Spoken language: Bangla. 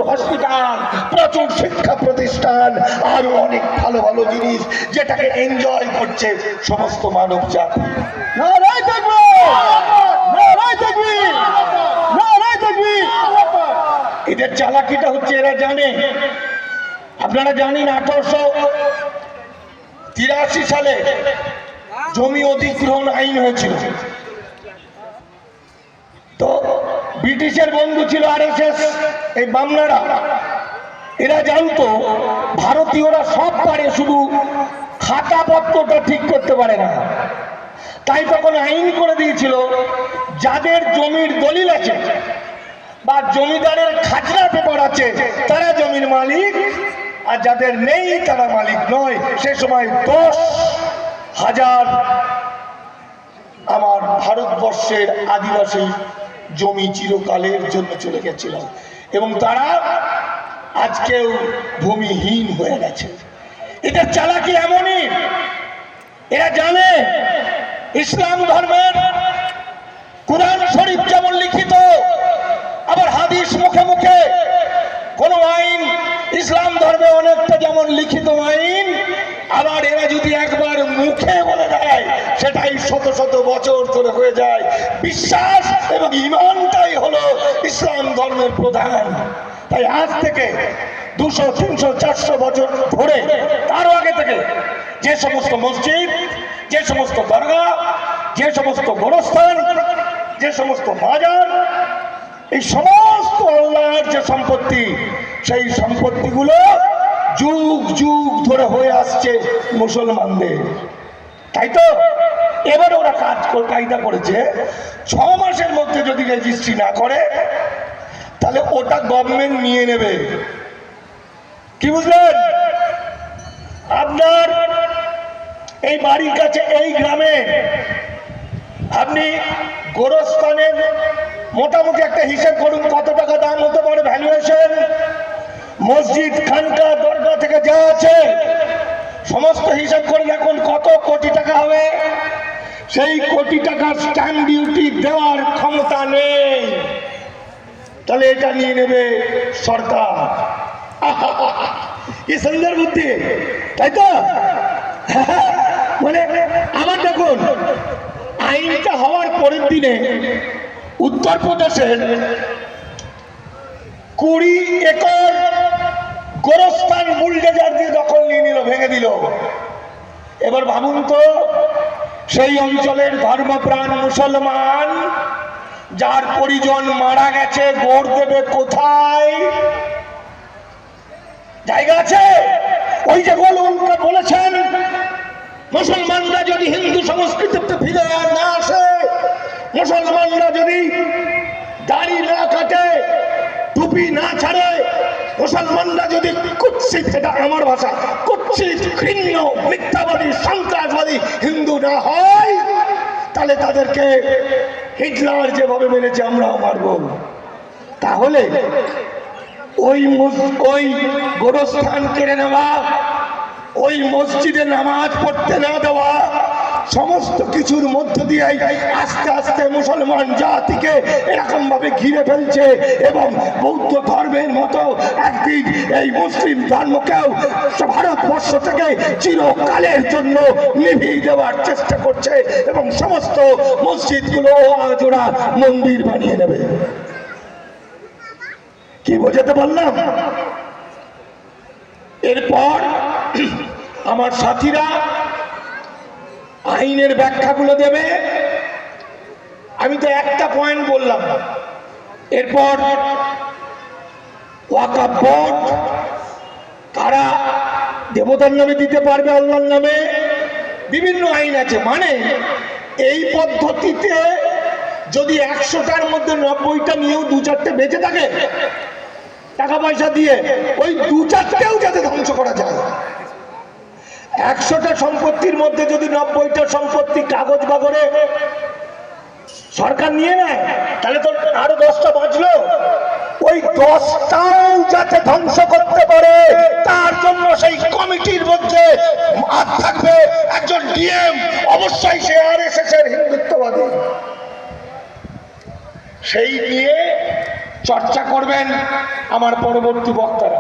হসপিটাল, প্রচুর শিক্ষা প্রতিষ্ঠান, আরো অনেক ভালো ভালো জিনিস যেটাকে এনজয় করছে সমস্ত মানব জাতি। নারায়ে তাকবীর, নারায়ে তাকবীর, নারায়ে তাকবীর। এদের চালাকিটা হচ্ছে এরা জানে, আপনারা জানেন 1883 সালে জমি অধিগ্রহণ আইন হয়েছিল। তো ব্রিটিশের বন্ধু ছিল আরএসএস, এই বামনারা। এরা জানতো ভারতীয়রা সব পারে, শুধু খাতাপত্রটা ঠিক করতে পারে না। তাই তখন আইন করে দিয়েছিল, যাদের জমির দলিল আছে বা জমিদারের খাজনা পেপার আছে তারা জমির মালিক, আর যাদের নেই তারা মালিক নয়। সে সময় 10,000 আমার ভারতবর্ষের আদিবাসী জমি চিরকালের জন্য চলে গেছিল, এবং তারা আজকেও ভূমিহীন হয়ে গেছে। এটা চালাকি এমনই, এরা জানে ইসলাম ধর্মের কুরআন শরীফ যেমন লিখিত, আবার হাদিস মুখে মুখে কোন আইন ইসলাম ধর্মে অনেকটা যেমন লিখিত আইন, আবার এরা যদি একবার মুখে বলে দেয় সেটাই শত শত বছর ধরে হয়ে যায়। বিশ্বাস এবং ঈমানটাই হলো ইসলাম ধর্মের প্রধান। তাই আজ থেকে 200, 300, 400 বছর ধরে, তারও আগে থেকে যে সমস্ত মসজিদ, যে সমস্ত দরগা, যে সমস্ত গোরস্থান, যে সমস্ত মাজার, এই সমস্ত আল্লাহর যে সম্পত্তি, সেই সম্পত্তিগুলো যুগ যুগ ধরে হয়ে আসছে মুসলমানদের। তাই তো এবার ওরা কায়দা করেছে, 6 মাসের মধ্যে যদি রেজিস্ট্রি না করে তাহলে ওটা গভর্নমেন্ট নিয়ে নেবে। কি বুঝলেন? আপনার এই বাড়ির কাছে এই গ্রামে আপনি গোরস্থানের মোটামুটি একটা হিসেব করুন, কত টাকা দাম হতে পারে, ভ্যালুয়েশন। মসজিদ, খানকা, দরগা থেকে যা আছে সমস্ত হিসাব করে দেখুন কত কোটি টাকা হবে। সেই কোটি টাকার স্ট্যাম্প ডিউটি দেওয়ার ক্ষমতা নেই, তাহলে এটা নিয়ে নেবে সরকার। কি সুন্দর বুদ্ধি, তাই তো? মানে আবার দেখুন, আইনটা হওয়ার পরের দিনে উত্তরপ্রদেশের 20 একর গোরস্থান বুলডোজার দিয়ে দখল নিয়ে নিল, ভেঙে দিল। এবার ভাবুন তো, সেই অঞ্চলের ধর্মপ্রাণ মুসলমান যার পরিজন মারা গেছে গোড় দেবে কোথায়? জায়গা আছে? ওই যে বলেছেন, মুসলমানরা যদি হিন্দু সংস্কৃতিতে ফিরে না আসে, মুসলমানরা যদি দাড়ি না কাটে, টুপি না ছাড়ে, মুসলমানরা যদি কুৎসিত, এটা আমার ভাষা, কুৎসিত, ঘৃণ্য, মিথ্যাবাদী, সন্ত্রাসবাদী হিন্দু না হয়, তাহলে তাদেরকে হিটলার যেভাবে মেরেছে আমরাও মারব। তাহলে ওই গোরস্থান কেড়ে নেওয়া, ওই মসজিদে নামাজ পড়তে না দেওয়া, সমস্ত কিছুর মধ্য দিয়ে আস্তে আস্তে মুসলমান জাতিকে এরকম ভাবে ঘিরে ফেলছে, এবং বৌদ্ধ ধর্মের মতো একদিন এই মুসলিম ধর্মকেও ভারতবর্ষ থেকে চিরকালের জন্য নিভিয়ে দেওয়ার চেষ্টা করছে, এবং সমস্ত মসজিদগুলো আজ ওরা মন্দির বানিয়ে নেবে। কি বোঝাতে পারলাম? এরপর আমার সাথীরা আইনের ব্যাখ্যাগুলো দেবে। আমি তো একটা পয়েন্ট বললাম। এরপর ওয়াকফ বোর্ড, কারা দেবতার নামে দিতে পারবে, আল্লাহর নামে, বিভিন্ন আইন আছে। মানে এই পদ্ধতিতে যদি 100টার মধ্যে 90টা নিয়েও 2-4টে বেঁচে থাকে টাকা পয়সা দিয়ে, ওই 2-4টেও যাতে ধ্বংস করা যায়। 100টা সম্পত্তির মধ্যে যদি 90টা সম্পত্তি কাগজ বাগরে সরকার নিয়ে নেয়, তাহলে তো আরো 10টা বাঁচলো। ওই 10টাও যাতে ধ্বংস করতে পারে তার জন্য সেই কমিটির মধ্যে হাত থাকবে একজন ডিএম, অবশ্যই সে আরএসএস এর হিন্দুত্ববাদী। সেই নিয়ে চর্চা করবেন আমার পরবর্তী বক্তারা।